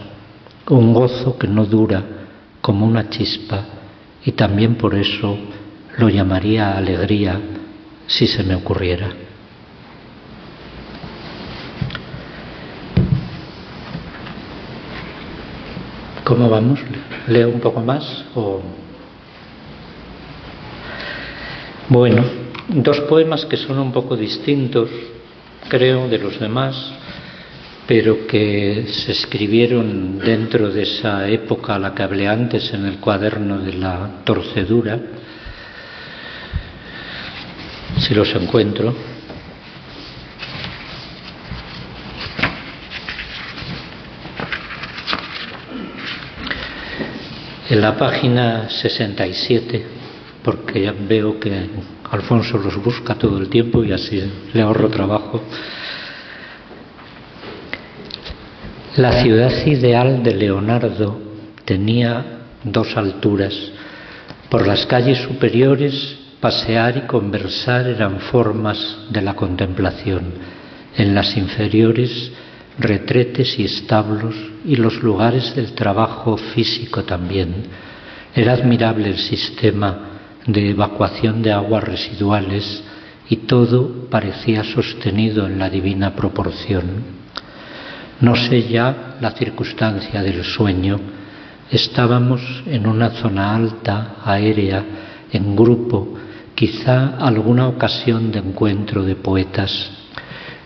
un gozo que no dura, como una chispa, y también por eso lo llamaría alegría si se me ocurriera. ¿Cómo vamos? ¿Leo un poco más? Bueno, dos poemas que son un poco distintos, creo, de los demás, pero que se escribieron dentro de esa época a la que hablé antes en el cuaderno de la torcedura, si los encuentro. En la página 67, porque ya veo que Alfonso los busca todo el tiempo y así le ahorro trabajo. La ciudad ideal de Leonardo tenía dos alturas. Por las calles superiores, pasear y conversar eran formas de la contemplación. En las inferiores, retretes y establos y los lugares del trabajo físico también. Era admirable el sistema de evacuación de aguas residuales y todo parecía sostenido en la divina proporción. No sé ya la circunstancia del sueño. Estábamos en una zona alta, aérea, en grupo, quizá alguna ocasión de encuentro de poetas.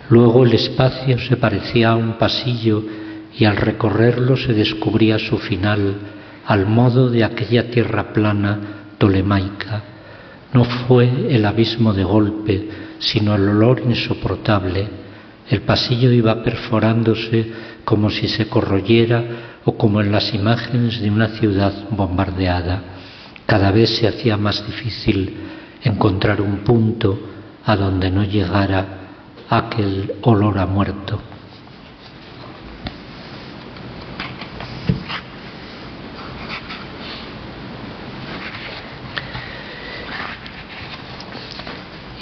Luego el espacio se parecía a un pasillo y al recorrerlo se descubría su final, al modo de aquella tierra plana tolemaica. No fue el abismo de golpe, sino el olor insoportable. El pasillo iba perforándose como si se corroyera o como en las imágenes de una ciudad bombardeada. Cada vez se hacía más difícil encontrar un punto a donde no llegara aquel olor a muerto.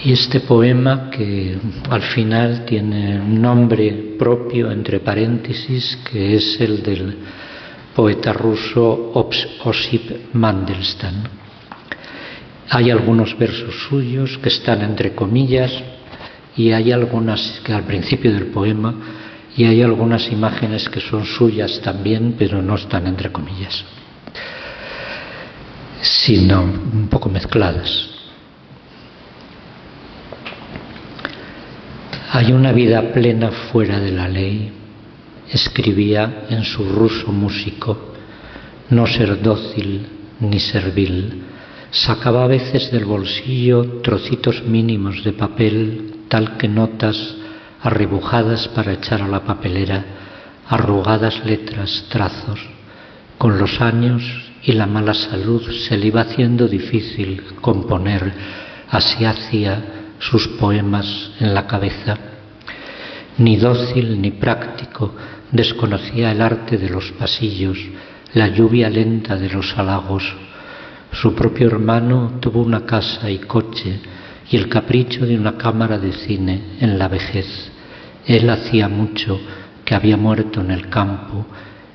Y este poema, que al final tiene un nombre propio entre paréntesis, que es el del poeta ruso Osip Mandelstam. Hay algunos versos suyos que están entre comillas y hay algunas que al principio del poema y hay algunas imágenes que son suyas también, pero no están entre comillas, sino un poco mezcladas. Hay una vida plena fuera de la ley, escribía en su ruso músico, no ser dócil ni servil. Sacaba a veces del bolsillo trocitos mínimos de papel, tal que notas arrebujadas para echar a la papelera, arrugadas letras, trazos. Con los años y la mala salud se le iba haciendo difícil componer. Así hacía sus poemas en la cabeza. Ni dócil ni práctico, desconocía el arte de los pasillos, la lluvia lenta de los halagos. Su propio hermano tuvo una casa y coche y el capricho de una cámara de cine en la vejez. Él hacía mucho que había muerto en el campo,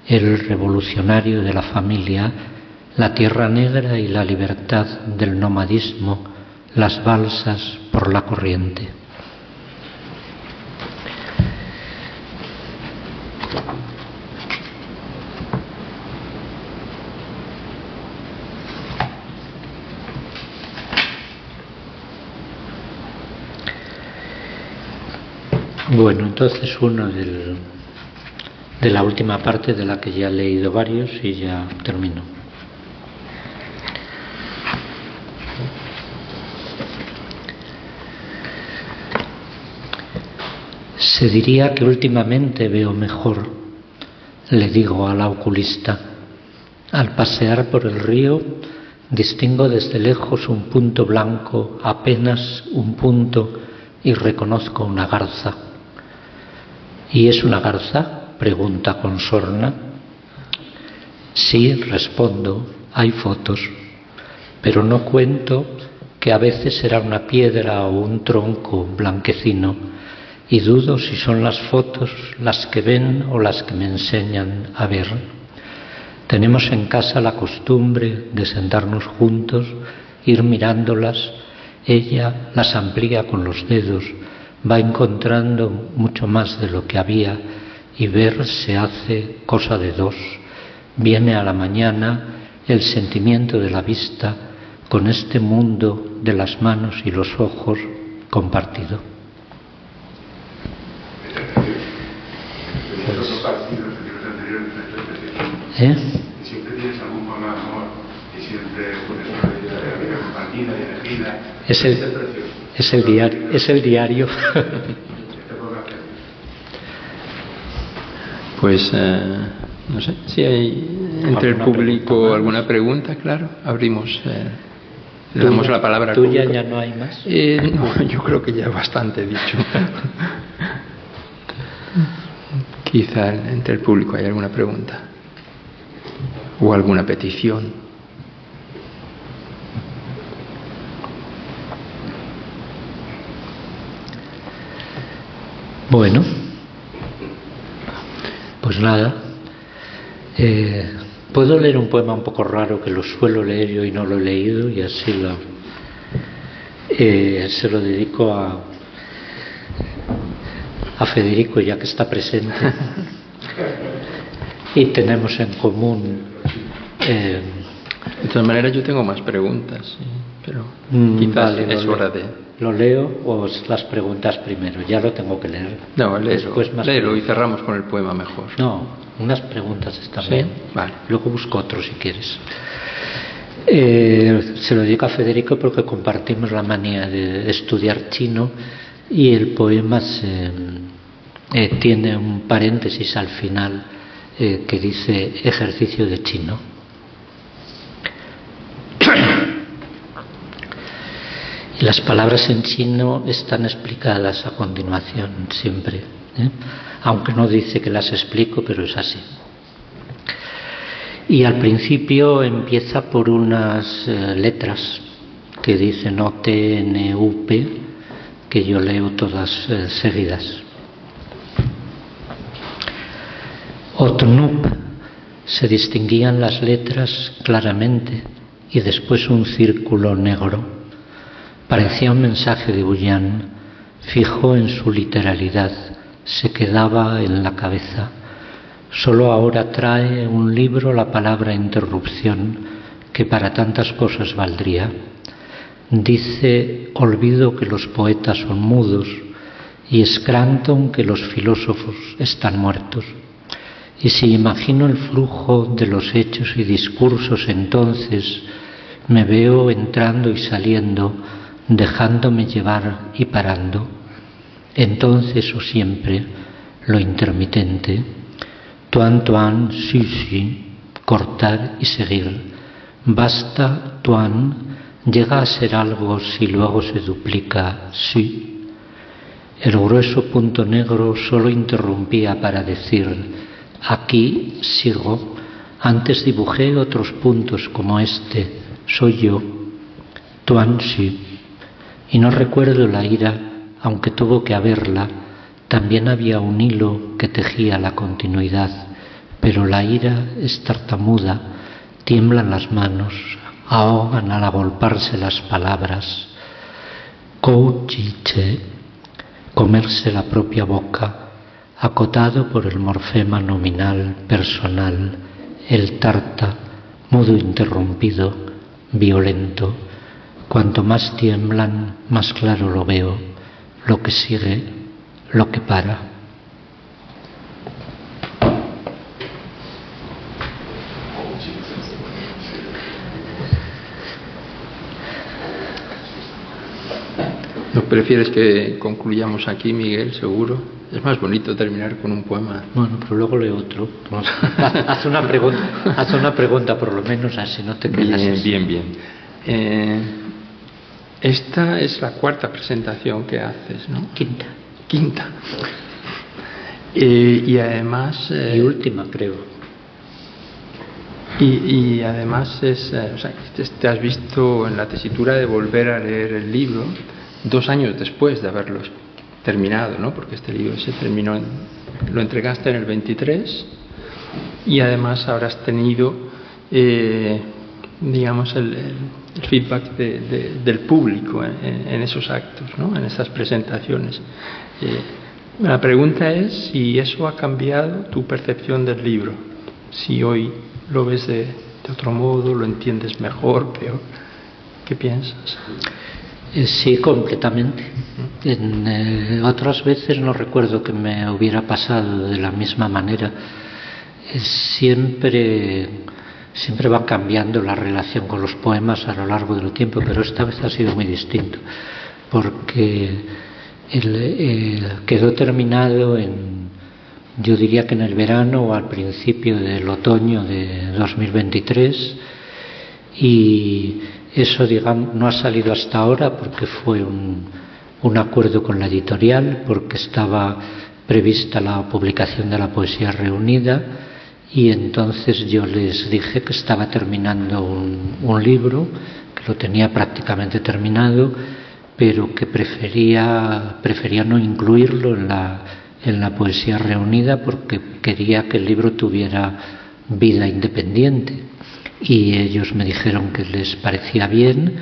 el revolucionario de la familia, la tierra negra y la libertad del nomadismo, las balsas por la corriente. Bueno, entonces uno de la última parte, de la que ya he leído varios y ya termino. Se diría que últimamente veo mejor, le digo a la oculista. Al pasear por el río distingo desde lejos un punto blanco, apenas un punto, y reconozco una garza. ¿Y es una garza?, pregunta con sorna. Sí, respondo, hay fotos, pero no cuento que a veces será una piedra o un tronco blanquecino, y dudo si son las fotos las que ven o las que me enseñan a ver. Tenemos en casa la costumbre de sentarnos juntos, ir mirándolas. Ella las amplía con los dedos, va encontrando mucho más de lo que había, y ver se hace cosa de dos. Viene a la mañana el sentimiento de la vista con este mundo de las manos y los ojos compartido. Siempre tienes algún poema de amor y siempre pones una vida compartida y elegida. Es el diario. Pues no sé si hay entre el público alguna pregunta. Claro, abrimos, le damos la palabra al público. ¿Tuya ya no hay más? No, yo creo que ya bastante dicho. Quizá entre el público hay alguna pregunta o alguna petición. Bueno, pues nada, puedo leer un poema un poco raro que lo suelo leer yo y no lo he leído, y así se lo dedico a Federico, ya que está presente, y tenemos en común. De todas maneras, yo tengo más preguntas, sí, pero quizás vale, es hora de... ¿Lo leo o las preguntas primero? Ya lo tengo que leer. No, léelo y cerramos con el poema mejor. No, unas preguntas están bien. Vale. Luego busco otro si quieres. Se lo dedico a Federico porque compartimos la manía de estudiar chino, y el poema tiene un paréntesis al final que dice ejercicio de chino. Y las palabras en chino están explicadas a continuación siempre, aunque no dice que las explico, pero es así. Y al principio empieza por unas letras que dicen O-T-N-U-P, que yo leo todas seguidas. Otnup, se distinguían las letras claramente, y después un círculo negro. Parecía un mensaje de Bullán, fijo en su literalidad, se quedaba en la cabeza. Solo ahora trae un libro la palabra interrupción, que para tantas cosas valdría. Dice, olvido que los poetas son mudos, y Scranton que los filósofos están muertos. Y si imagino el flujo de los hechos y discursos, entonces me veo entrando y saliendo, dejándome llevar y parando. Entonces o siempre lo intermitente, tuan tuan, sí, cortar y seguir, Basta, tuan, llega a ser algo si luego se duplica, sí. El grueso punto negro solo interrumpía para decir, aquí sigo, antes dibujé otros puntos como este, soy yo, tuan sí. Y no recuerdo la ira, aunque tuvo que haberla, también había un hilo que tejía la continuidad, pero la ira es tartamuda, tiemblan las manos, ahogan al agolparse las palabras. Kouchiche, comerse la propia boca, acotado por el morfema nominal personal, el tarta, mudo interrumpido, violento. Cuanto más tiemblan, más claro lo veo, lo que sigue, lo que para. ¿No prefieres que concluyamos aquí, Miguel, seguro? Es más bonito terminar con un poema. Bueno, pero luego leo otro. Haz una pregunta por lo menos, así no te quedas. Bien. Esta es la cuarta presentación que haces, ¿no? Quinta. Y además... y última, creo. Y además te has visto en la tesitura de volver a leer el libro 2 años después de haberlo terminado, ¿no? Porque este libro se terminó, lo entregaste en el 23 y además habrás tenido, digamos, el feedback del público en esos actos, ¿no? En esas presentaciones. La pregunta es si eso ha cambiado tu percepción del libro, si hoy lo ves de otro modo, lo entiendes mejor, peor. ¿Qué piensas? Sí, completamente. Otras veces no recuerdo que me hubiera pasado de la misma manera. Siempre va cambiando la relación con los poemas a lo largo del tiempo, pero esta vez ha sido muy distinto, porque quedó terminado yo diría que en el verano o al principio del otoño de 2023, y eso, digamos, no ha salido hasta ahora porque fue un acuerdo con la editorial, porque estaba prevista la publicación de la poesía reunida, y entonces yo les dije que estaba terminando un libro, que lo tenía prácticamente terminado, pero que prefería no incluirlo en la poesía reunida porque quería que el libro tuviera vida independiente. Y ellos me dijeron que les parecía bien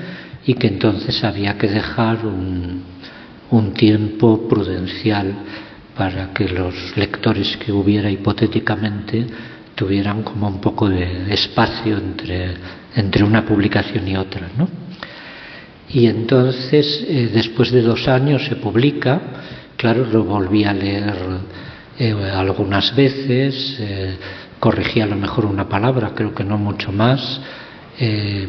y que entonces había que dejar un tiempo prudencial para que los lectores que hubiera hipotéticamente tuvieran como un poco de espacio entre una publicación y otra, ¿no? Y entonces, después de 2 años se publica. Claro, lo volví a leer algunas veces, corregí a lo mejor una palabra, creo que no mucho más,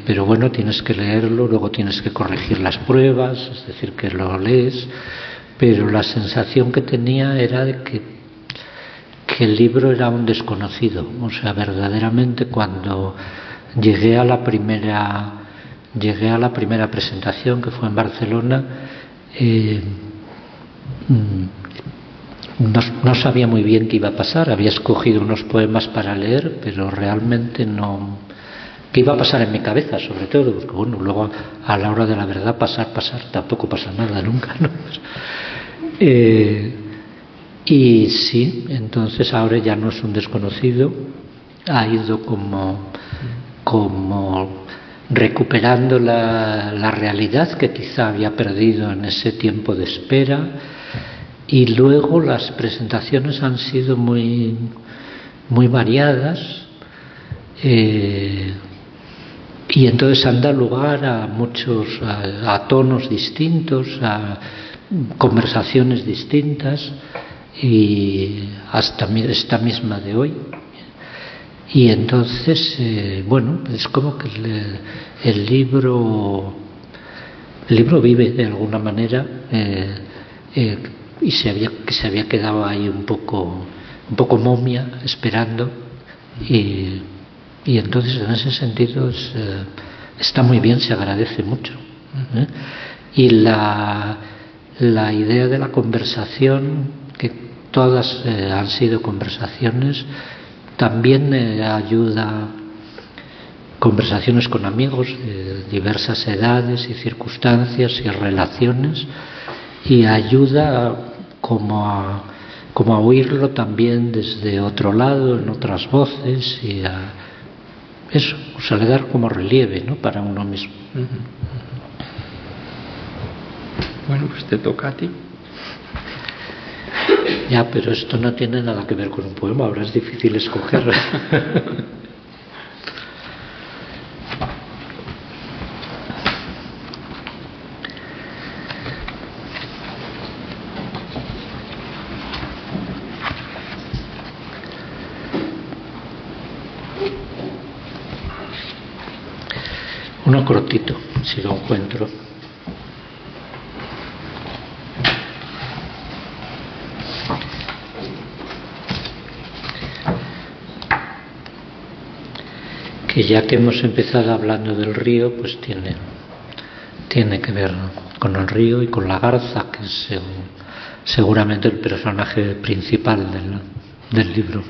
pero bueno, tienes que leerlo, luego tienes que corregir las pruebas, es decir, que lo lees, pero la sensación que tenía era de que el libro era un desconocido. O sea, verdaderamente cuando llegué a la primera presentación, que fue en Barcelona, no sabía muy bien qué iba a pasar. Había escogido unos poemas para leer, pero realmente no. ¿Qué iba a pasar en mi cabeza, sobre todo? Porque bueno, luego a la hora de la verdad pasar, tampoco pasa nada nunca, ¿no? Y sí, entonces ahora ya no es un desconocido, ha ido como recuperando la realidad que quizá había perdido en ese tiempo de espera. Y luego las presentaciones han sido muy, muy variadas, y entonces han dado lugar a tonos distintos, a conversaciones distintas, y hasta esta misma de hoy. Y entonces, bueno, es como que el libro vive de alguna manera, y se había quedado ahí un poco momia, esperando, y Y entonces en ese sentido está muy bien, se agradece mucho. Y la idea de la conversación, que todas han sido conversaciones, también ayuda, conversaciones con amigos de diversas edades y circunstancias y relaciones, y ayuda como a oírlo también desde otro lado, en otras voces, y a eso, o sea, le dar como relieve, ¿no?, para uno mismo. Bueno, pues te toca a ti. Ya, pero esto no tiene nada que ver con un poema, ahora es difícil escoger. Uno cortito, si lo encuentro. Que ya que hemos empezado hablando del río, pues tiene que ver con el río y con la garza, que es seguramente el personaje principal del libro.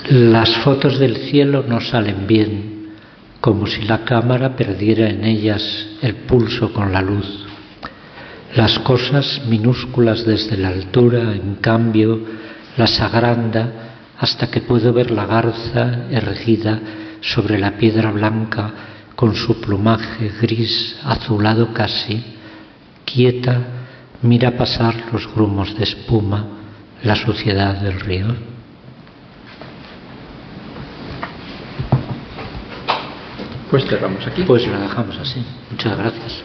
Las fotos del cielo no salen bien, como si la cámara perdiera en ellas el pulso con la luz. Las cosas minúsculas desde la altura, en cambio, las agranda hasta que puedo ver la garza erguida sobre la piedra blanca con su plumaje gris azulado casi, quieta, mira pasar los grumos de espuma, la suciedad del río. Pues cerramos aquí. Pues lo dejamos así. Muchas gracias.